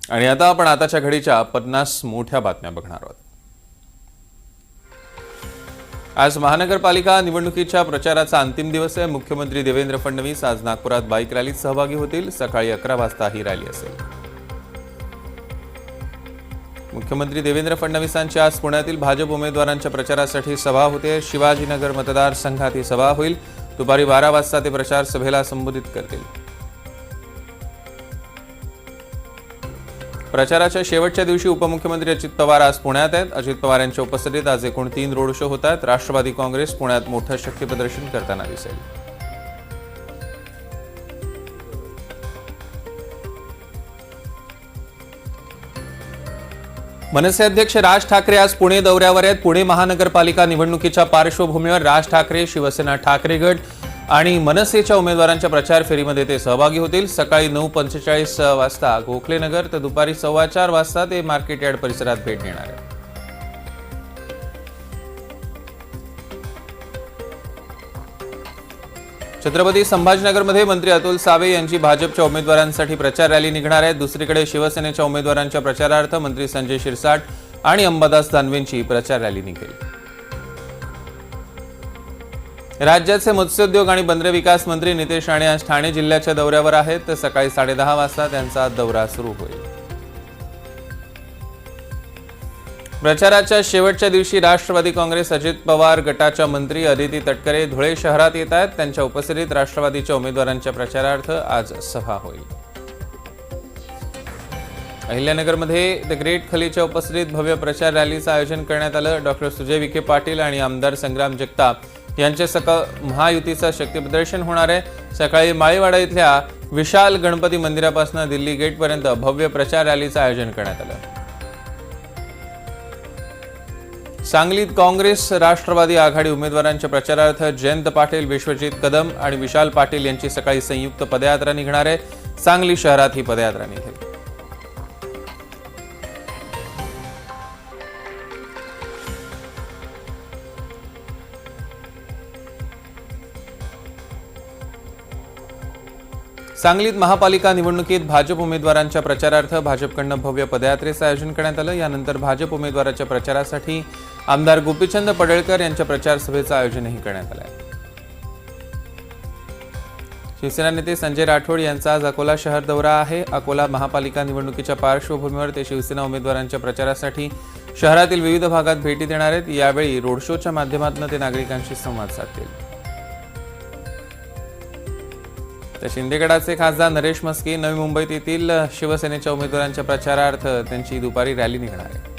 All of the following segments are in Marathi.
आणि आता आपण आताच्या घडीच्या 50 मोठ्या बातम्या बघणार आहोत। आज महानगरपालिका निवडणुकीच्या प्रचाराचा अंतिम दिवस आहे। मुख्यमंत्री देवेंद्र फडणवीस आज नागपुरात बाईक रॅलीत सहभागी होतील। सकाळी 11 वाजता ही रॅली असेल। मुख्यमंत्री देवेंद्र फडणवीसांची आज पुण्यातील भाजप उमेदवारांच्या प्रचारासाठी सभा होते। शिवाजीनगर मतदारसंघात ही सभा होईल। दुपारी 12 वाजता ते प्रचार सभेला संबोधित करतील। प्रचाराच्या शेवटच्या दिवशी उपमुख्यमंत्री अजित पवार आज पुण्यात आहेत। अजित पवार यांच्या उपस्थितीत आज एकूण 3 रोड शो होत आहेत। राष्ट्रवादी काँग्रेस पुण्यात मोठं शक्ती प्रदर्शन करताना दिसेल। मनसे अध्यक्ष राज ठाकरे आज पुणे दौऱ्यावर आहेत। पुणे महानगरपालिका निवडणुकीच्या पार्श्वभूमीवर राज ठाकरे, शिवसेना ठाकरे गट आणि मनसेच्या उमेदवारांच्या प्रचार फेरीमध्ये ते सहभागी होतील। सकाळी 9:45 वाजता गोखलेनगर तर दुपारी 4:15 वाजता ते मार्केट यार्ड परिसरात भेट देणार आहेत। छत्रपती संभाजीनगरमध्ये मंत्री अतुल सावे यांची भाजपच्या उमेदवारांसाठी प्रचार रॅली निघणार आहे। दुसरीकडे शिवसेनेच्या उमेदवारांच्या प्रचारार्थ मंत्री संजय शिरसाट आणि अंबादास दानवेंची प्रचार रॅली निघेल। राज्याचे मत्स्योद्योग आणि बंदरे विकास मंत्री नितेश राणे आज ठाणे जिल्ह्याच्या दौऱ्यावर आहेत। तर सकाळी 10:30 वाजता त्यांचा दौरा सुरू होईल। प्रचाराच्या शेवटच्या दिवशी राष्ट्रवादी काँग्रेस अजित पवार गटाच्या मंत्री अदिती तटकरे धुळे शहरात येत आहेत। त्यांच्या उपस्थितीत राष्ट्रवादीच्या उमेदवारांच्या प्रचारार्थ आज सभा होईल। अहिल्यानगरमध्ये द ग्रेट खलीच्या उपस्थितीत भव्य प्रचार रॅलीचं आयोजन करण्यात आलं। डॉक्टर सुजय विखे पाटील आणि आमदार संग्राम जगताप यांच्यासह महायुतीचं शक्ती प्रदर्शन होणार आहे। सकाळी माळीवाडा इथल्या विशाल गणपती मंदिरापासून दिल्ली गेटपर्यंत भव्य प्रचार रॅलीचं आयोजन करण्यात आलं। सांगलीत काँग्रेस राष्ट्रवादी आघाडी उमेदवारांच्या प्रचारार्थ जयंत पाटील, विश्वजित कदम आणि विशाल पाटील यांची सकाळी संयुक्त पदयात्रा निघणार आहे। सांगली शहरात ही पदयात्रा निघेल। सांगलीत महापालिका निवडणुकीत भाजप उमेदवारांच्या प्रचारार्थ भाजपकडून भव्य पदयात्रेचं आयोजन करण्यात आलं। यानंतर भाजप उमेदवाराच्या प्रचारासाठी आमदार गोपीचंद पडळकर यांच्या प्रचार सभेचं आयोजनही करण्यात आलं आहे। शिवसेना नेते संजय राठोड यांचा आज अकोला शहर दौरा आहे। अकोला महापालिका निवडणुकीच्या पार्श्वभूमीवर ते शिवसेना उमेदवारांच्या प्रचारासाठी शहरातील विविध भागात भेटी देणार आहेत। यावेळी रोड शोच्या माध्यमातून ते नागरिकांशी संवाद साधतील। तर शिंदेगडाचे खासदार नरेश म्हस्के नवी मुंबईत येथील शिवसेनेच्या उमेदवारांच्या प्रचारार्थ त्यांची दुपारी रॅली निघणार आहे।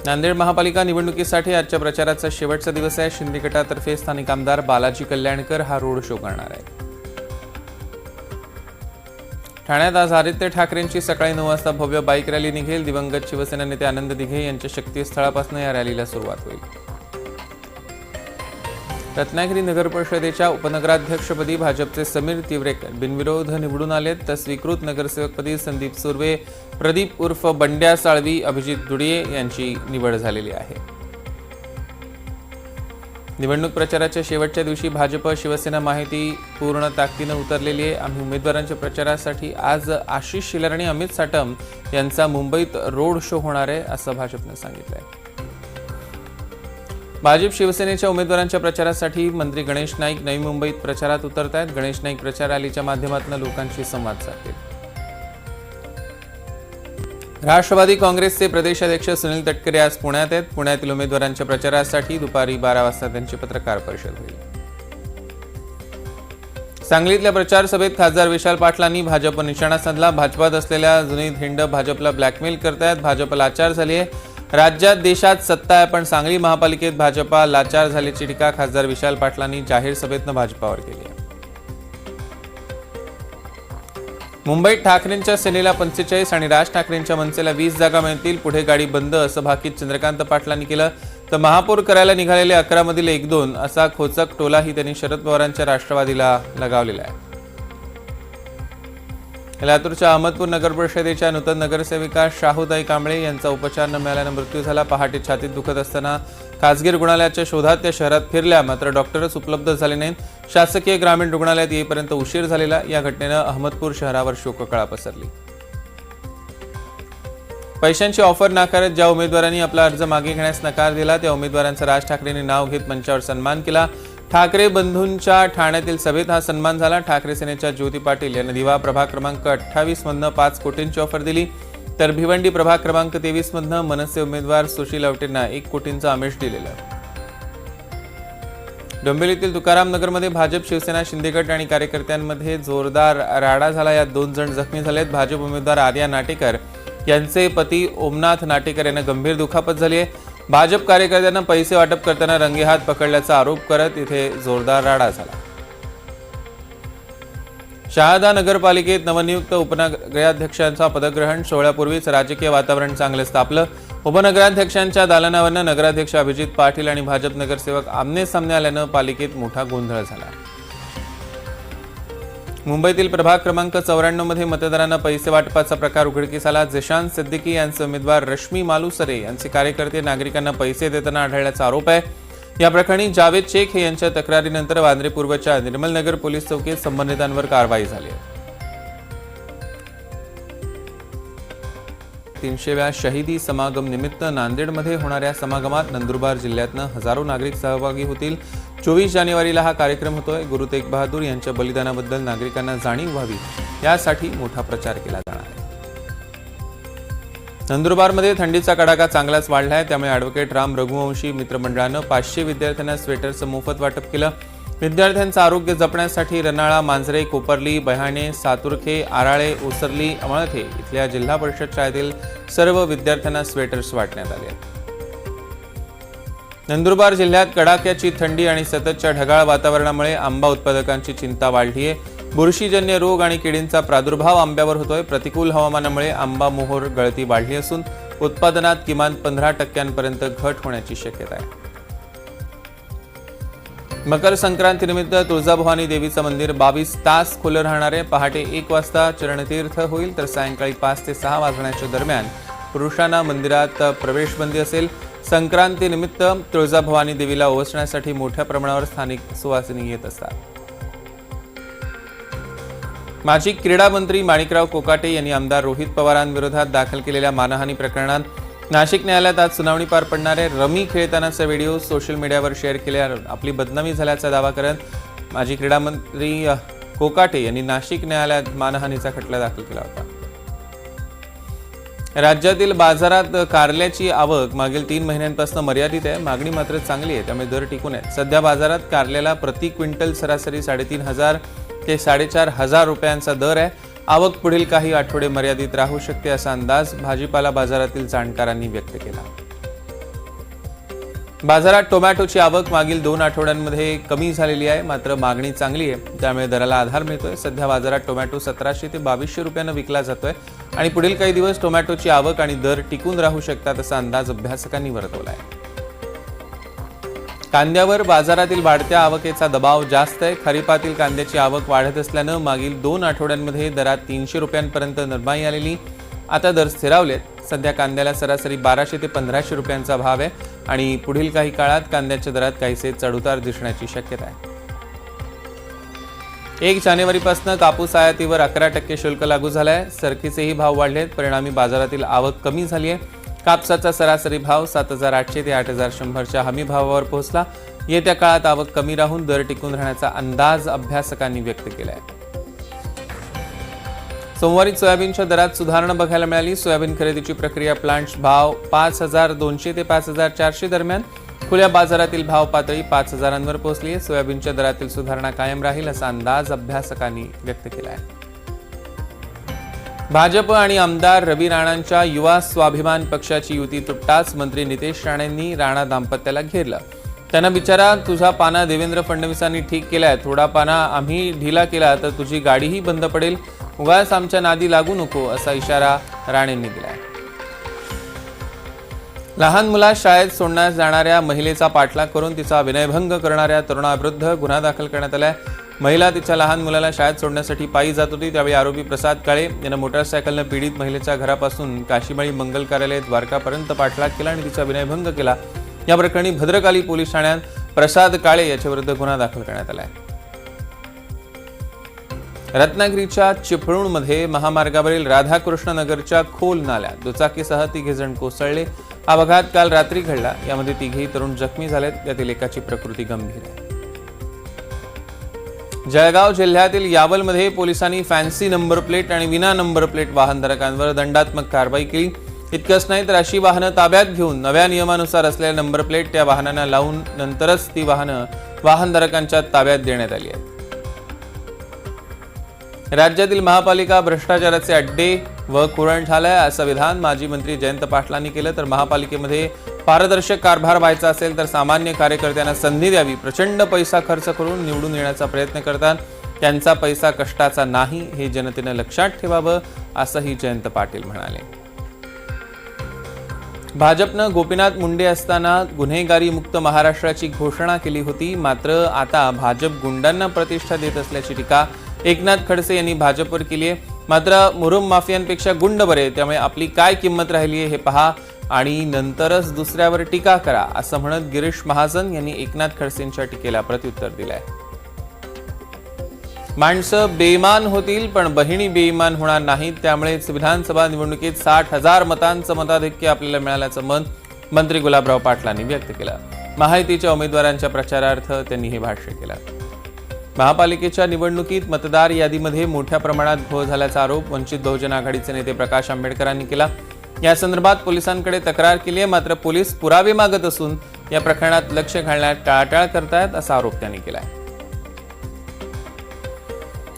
नांदेड महापालिका निवडणुकीसाठी आजच्या प्रचाराचा शेवटचा दिवस आहे। शिंदेगडातर्फे स्थानिक आमदार बालाजी कल्याणकर हा रोड शो करणार आहे। ठाण्यात आज आदित्य ठाकरेंची सकाळी 9 वाजता भव्य बाईक रॅली निघेल। दिवंगत शिवसेना नेते आनंद दिघे यांच्या शक्तीस्थळापासून या रॅलीला सुरुवात होईल। रत्नागिरी नगर परिषदेच्या उपनगराध्यक्षपदी भाजपचे समीर तिवरेकर बिनविरोध निवडून आलेत। तर स्वीकृत नगरसेवकपदी संदीप सुर्वे, प्रदीप उर्फ बंड्या साळवी, अभिजित दुडिये यांची निवड झालेली आहे। निवडणूक प्रचाराच्या शेवटच्या दिवशी भाजप शिवसेना माहिती पूर्ण ताकदीने उतरलेली आहे। आम्ही उमेदवारांच्या प्रचारासाठी आज आशिष शिलर आणि अमित साटम यांचा मुंबईत रोड शो होणार आहे असं भाजपने सांगितलंय। भाजप शिवसेनेच्या उमेदवारांच्या प्रचारासाठी मंत्री गणेश नाईक नवी मुंबईत प्रचारात उतरत आहेत। गणेश नाईक प्रचार रॅलीच्या माध्यमातून लोकांशी संवाद साधतील। राष्ट्रवादी काँग्रेसचे प्रदेशाध्यक्ष सुनील तटकरे आज पुण्यात आहेत। पुण्यातील उमेदवारांच्या प्रचारासाठी दुपारी 12 वाजता त्यांची पत्रकार परिषद होईल। सांगलीतल्या प्रचार सभेत खासदार विशाल पाटलांनी भाजप निशाणा साधला। भाजपात असलेल्या जुनी हिंड भाजपला ब्लॅकमेल करतायत। भाजप लाचार झाली आहे। राज्यात देशात सत्ता आहे पण सांगली महापालिकेत भाजपा लाचार झाल्याची टीका खासदार विशाल पाटलांनी जाहीर सभेतनं भाजपावर केली आहे। मुंबईत ठाकरेंच्या सेनेला 45 आणि राज ठाकरेंच्या मनसेला 20 जागा मिळतील। पुढे गाडी बंद असं भाकीत चंद्रकांत पाटलांनी केलं। तर महापौर करायला निघालेले 11 मधील 1-2 असा खोचक टोलाही त्यांनी शरद पवारांच्या राष्ट्रवादीला लगावलेला आहे। लातूरच्या अहमदपूर नगर परिषदेच्या नूतन नगरसेविका शाहूताई कांबळे यांचा उपचार न मिळाल्याने मृत्यू झाला। पहाटे छातीत दुखत असताना खासगी रुग्णालयाच्या शोधात त्या शहरात फिरल्या, मात्र डॉक्टरच उपलब्ध झाले नाहीत। शासकीय ग्रामीण रुग्णालयात येईपर्यंत उशीर झालेला। या घटनेनं अहमदपूर शहरावर शोककळा पसरली। पैशांची ऑफर नाकारत ज्या उमेदवारांनी आपला अर्ज मागे घेण्यास नकार दिला त्या उमेदवारांचा राज ठाकरेंनी नाव घेत मंचावर सन्मान केला। ठाकरे बंधूंच्या ठाण्यातील सभेत हा सन्मान झाला। ठाकरे सेनेच्या ज्योती पाटील यांनी दिवा प्रभाग क्रमांक 28 मधनं 5 कोटींची ऑफर दिली, तर भिवंडी प्रभाग क्रमांक 23 मधनं मनसे उमेदवार सुशील अवटेंना 1 कोटींचं आमिष दिलेलं। डोंबिवलीतील तुकाराम नगरमध्ये भाजप शिवसेना शिंदे गट आणि कार्यकर्त्यांमध्ये जोरदार राडा झाला। यात 2 जण जखमी झालेत। भाजप उमेदवार आर्या नाटेकर यांचे पती ओमनाथ नाटेकर यांना गंभीर दुखापत झाली आहे। भाजप कार्यकर्त्यांना पैसे वाटप करताना रंगेहात पकडल्याचा आरोप करत इथे जोरदार राडा झाला। शहादा नगरपालिकेत नवनियुक्त उपनगराध्यक्षांचा पदग्रहण सोहळ्यापूर्वीच राजकीय वातावरण चांगले तापलं। उपनगराध्यक्षांच्या दालनावरनं नगराध्यक्ष अभिजित पाटील आणि भाजप नगरसेवक आमने सामने आल्यानं पालिकेत मोठा गोंधळ झाला। मुंबईतील प्रभाग क्रमांक 94 मध्ये मतदारांना पैसे वाटपाचा प्रकार उघडकीस आला। जिशान सिद्दीकी यांचे उमेदवार रश्मी मालुसरे यांचे कार्यकर्ते नागरिकांना पैसे देताना आढळल्याचा आरोप आहे। या प्रकरणी जावेद शेख यांच्या तक्रारीनंतर वांद्रे पूर्वच्या निर्मलनगर पोलीस चौकीत संबंधितांवर कारवाई झाली आहे। 300व्या शहीदी समागम निमित्त नांदेडमध्ये होणाऱ्या समागमात नंदुरबार जिल्ह्यातनं हजारो नागरिक सहभागी होतील। 24 जानेवारीला हा कार्यक्रम होतोय। गुरु तेग बहादूर यांच्या बलिदानाबद्दल नागरिकांना जाणीव व्हावी यासाठी मोठा प्रचार केला जाणार आहे। नंदुरबारमध्ये थंडीचा कडाका चांगलाच वाढलाय, त्यामुळे ॲडव्होकेट राम रघुवंशी मित्रमंडळानं 500 विद्यार्थ्यांना स्वेटरचं मोफत वाटप केलं। विद्यार्थ्यांचं आरोग्य जपण्यासाठी रनाळा, मांजरे, कोपर्ली, बहाणे, सातुर्खे, आराळे, ओसरली, अमळथे इथल्या जिल्हा परिषद शाळेतील सर्व विद्यार्थ्यांना स्वेटर्स वाटण्यात आले। नंदुरबार जिल्ह्यात कडाक्याची थंडी आणि सततच्या ढगाळ वातावरणामुळे आंबा उत्पादकांची चिंता वाढली आहे। बुरशीजन्य रोग आणि किडींचा प्रादुर्भाव आंब्यावर होतोय। प्रतिकूल हवामानामुळे आंबा मोहोर गळती वाढली असून उत्पादनात किमान 15% घट होण्याची शक्यता आहे। मकर संक्रांतीनिमित्त तुळजाभवानी देवीचं मंदिर 22 तास खुलं राहणार आहे। पहाटे 1 वाजता चरणतीर्थ होईल, तर सायंकाळी 5 ते 6 वाजण्याच्या दरम्यान पुरुषांना मंदिरात प्रवेशबंदी असेल। संक्रांतीनिमित्त तुळजाभवानी देवीला ओवाळण्यासाठी मोठ्या प्रमाणावर स्थानिक सुवासिनी येत असतात। माजी क्रीडा मंत्री माणिकराव कोकाटे यांनी आमदार रोहित पवारांविरोधात दाखल केलेल्या मानहानी प्रकरणात नाशिक न्यायालयात आज सुनावणी पार पडणार आहे। रमी खेळतानाचा व्हिडिओ सोशल मीडियावर शेअर केल्यावर आपली बदनामी झाल्याचा दावा करत माजी क्रीडा मंत्री कोकाटे यांनी नाशिक न्यायालयात मानहानीचा खटला दाखल केला होता। राज्यातील बाजारात कारल्याची आवक मागील 3 महिन्यांपासून मर्यादित आहे। मागणी मात्र चांगली आहे, त्यामुळे दर टिकून आहेत। सध्या बाजारात कारल्याला प्रति क्विंटल सरासरी 3,500 ते 4,500 रुपयांचा दर आहे। आवक पुढील काही आठवडे मर्यादित राहू शकते असा अंदाज भाजीपाला बाजारातील जाणकारांनी व्यक्त केला। बाजारात टोमॅटोची आवक मागील 2 आठवड्यांमध्ये कमी झालेली आहे, मात्र मागणी चांगली आहे, त्यामुळे दराला आधार मिळतोय। सध्या बाजारात टोमॅटो 1700 ते 2200 रुपयांना विकला जातोय आणि पुढील काही दिवस टोमॅटोची आवक आणि दर टिकून राहू शकतात असा अंदाज अभ्यासकांनी वर्तवला आहे। कांद्यावर बाजारातील वाढत्या आवकेचा दबाव जास्त आहे। खरीपातील कांद्याची आवक वाढत असल्यानं मागील 2 आठवड्यांमध्ये दरात 300 रुपयांपर्यंत नरमाई आलेली, आता दर स्थिरावलेत। सध्या कांद्याला सरासरी 1200 ते 1500 रुपयांचा भाव आहे आणि पुढील काही काळात कांद्याच्या दरात काहीसे चढउतार दिसण्याची शक्यता आहे। 1 जानेवारीपासून कापूस आयातीवर 11% शुल्क लागू झालाय। सरकीचेही भाव वाढलेत, परिणामी बाजारातील आवक कमी झाली आहे। कापसाचा सरासरी भाव 7,800 ते 8,100च्या हमी भावावर पोहोचला। येत्या काळात आवक कमी राहून दर टिकून राहण्याचा अंदाज अभ्यासकांनी व्यक्त केला आहे। सोमवारी सोयाबीनच्या दरात सुधारणा बघायला मिळाली। सोयाबीन खरेदीची प्रक्रिया प्लांट्स भाव 5,200 ते 5,400 दरम्यान, खुल्या बाजारातील भाव पातळी 5,000वर पोहोचली आहे। सोयाबीनच्या दरातील सुधारणा कायम राहील असा अंदाज अभ्यासकांनी व्यक्त केला आहे। भाजप आणि आमदार रवी राणांच्या युवा स्वाभिमान पक्षाची युती तुटताच मंत्री नितेश राणेंनी राणा दाम्पत्याला घेरलं। त्यांना विचारा, तुझा पाना देवेंद्र फडणवीसांनी ठीक केलाय, थोडा पाना आम्ही ढिला केला तर तुझी गाडीही बंद पडेल, उगाच आमच्या नादी लागू नको असा इशारा राणेंनी दिलाय। लहान मुलास शाळेत सोडण्यास जाणाऱ्या महिलेचा पाठलाग करून तिचा विनयभंग करणाऱ्या तरुणाविरुद्ध गुन्हा दाखल करण्यात आलाय। महिला तिच्या लहान मुलाला शाळेत सोडण्यासाठी पायी जात होती, त्यावेळी आरोपी प्रसाद काळे यानं मोटारसायकलनं पीडित महिलेच्या घरापासून काशीमाळी मंगल कार्यालय द्वारकापर्यंत पाठलाग केला आणि तिचा विनयभंग केला। या प्रकरणी भद्रकाली पोलीस ठाण्यात प्रसाद काळे याच्याविरुद्ध गुन्हा दाखल करण्यात आला आहे. रत्नागिरीच्या चिपळूणमध्ये महामार्गावरील राधाकृष्ण नगरच्या खोल नाल्यात दुचाकीसह 3 जण कोसळले. हा अपघात काल रात्री घडला. यामध्ये 3 तरुण जखमी झालेत. यातील एकाची प्रकृती गंभीर आहे. जळगाव जिल्ह्यातील यावलमध्ये पोलिसांनी फॅन्सी नंबर प्लेट आणि विना नंबर प्लेट वाहनधारकांवर दंडात्मक कारवाई केली. इतकंच नाही तर अशी वाहनं ताब्यात घेऊन नव्या नियमानुसार असलेल्या नंबर प्लेट त्या वाहनांना लावून नंतरच ती वाहनं वाहनधारकांच्या ताब्यात देण्यात आली आहेत. राज्यातील महापालिका भ्रष्टाचाराचे अड्डे व कुरण झालाय असं विधान माजी मंत्री जयंत पाटलांनी केलं. तर महापालिकेमध्ये पारदर्शक कारभार व्हायचा असेल तर सामान्य कार्यकर्त्यांना संधी द्यावी. प्रचंड पैसा खर्च करून निवडून येण्याचा प्रयत्न करतात. त्यांचा पैसा कष्टाचा नाही हे जनतेनं लक्षात ठेवावं असंही जयंत पाटील म्हणाले. भाजपनं गोपीनाथ मुंडे असताना गुन्हेगारी मुक्त महाराष्ट्राची घोषणा केली होती. मात्र आता भाजप गुंडांना प्रतिष्ठा देत असल्याची टीका एकनाथ खडसे यांनी भाजपवर केली आहे. मात्र मुरुम माफियांपेक्षा गुंड बरे, त्यामुळे आपली काय किंमत राहिली आहे हे पहा आणि नंतरच दुसऱ्यावर टीका करा असं म्हणत गिरीश महाजन यांनी एकनाथ खडसेंच्या टीकेला प्रत्युत्तर दिलंय. माणसं बेईमान होतील पण बहिणी बेईमान होणार नाहीत. त्यामुळेच विधानसभा निवडणुकीत 60,000 मतांचं मताधिक्य आपल्याला मिळाल्याचं मत मंत्री गुलाबराव पाटलांनी व्यक्त केलं. महायुतीच्या उमेदवारांच्या प्रचारार्थ त्यांनी हे भाष्य केलं. महापालिकेच्या निवडणुकीत मतदार यादीमध्ये मोठ्या प्रमाणात घोळ झाल्याचा आरोप वंचित बहुजन आघाडीचे नेते प्रकाश आंबेडकरांनी केला. या संदर्भात पोलिसांकडे तक्रार केली आहे. मात्र पोलीस पुरावे मागत असून या प्रकरणात लक्ष घालण्यात टाळाटाळ करतायत असा आरोप त्यांनी केला.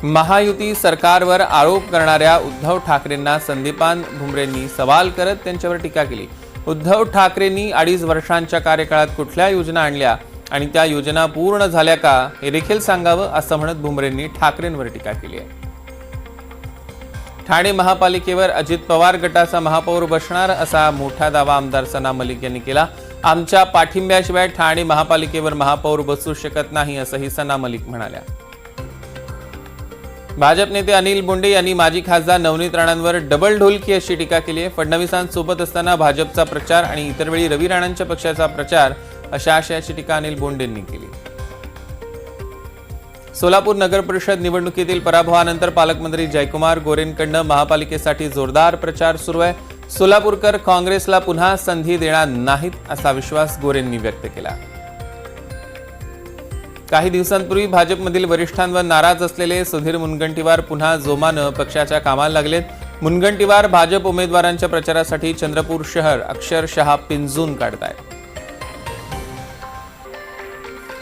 महायुती सरकारवर आरोप करणाऱ्या उद्धव ठाकरेंना संदीपान भुमरेंनी सवाल करत त्यांच्यावर टीका केली. उद्धव ठाकरेंनी 2.5 वर्षांच्या कार्यकाळात कुठल्या योजना आणल्या आणि त्या योजना पूर्ण झाल्या का हे देखील सांगावं असं म्हणत भुमरेंनी ठाकरेंवर टीका केली आहे. ठाणे महापालिकेवर अजित पवार गटाचा महापौर बसणार असा मोठा दावा आमदार सना मलिक यांनी केला. आमच्या पाठिंब्याशिवाय ठाणे महापालिकेवर महापौर बसू शकत नाही असंही सना मलिक म्हणाल्या. भाजप नेते अनिल बोंडे यांनी माजी खासदार नवनीत राणांवर डबल ढोलकी अशी टीका केली आहे. फडणवीसांसोबत असताना भाजपचा प्रचार आणि इतर वेळी रवी राणांच्या पक्षाचा प्रचार अशा आशयाची टीका अनिल बोंडेंनी केली. सोलापूर नगर परिषद निवडणुकीतील पराभवानंतर पालकमंत्री जयकुमार गोरेंकडनं महापालिकेसाठी जोरदार प्रचार सुरू आहे. सोलापूरकर काँग्रेसला पुन्हा संधी देणार नाहीत असा विश्वास गोरेंनी व्यक्त केला. काही दिवसांपूर्वी भाजपमधील वरिष्ठांवर नाराज असलेले सुधीर मुनगंटीवार पुन्हा जोमानं पक्षाच्या कामाला लागलेत. मुनगंटीवार भाजप उमेदवारांच्या प्रचारासाठी चंद्रपूर शहर अक्षरशः पिंजून काढतायत.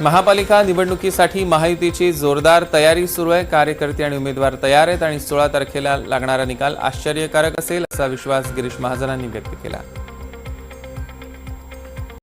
महापालिका निवडणुकीसाठी महायुतीची जोरदार तयारी सुरू आहे. कार्यकर्ते आणि उमेदवार तयार आहेत आणि 16 तारखेला लागणारा निकाल आश्चर्यकारक असेल असा विश्वास गिरीश महाजनांनी व्यक्त केला.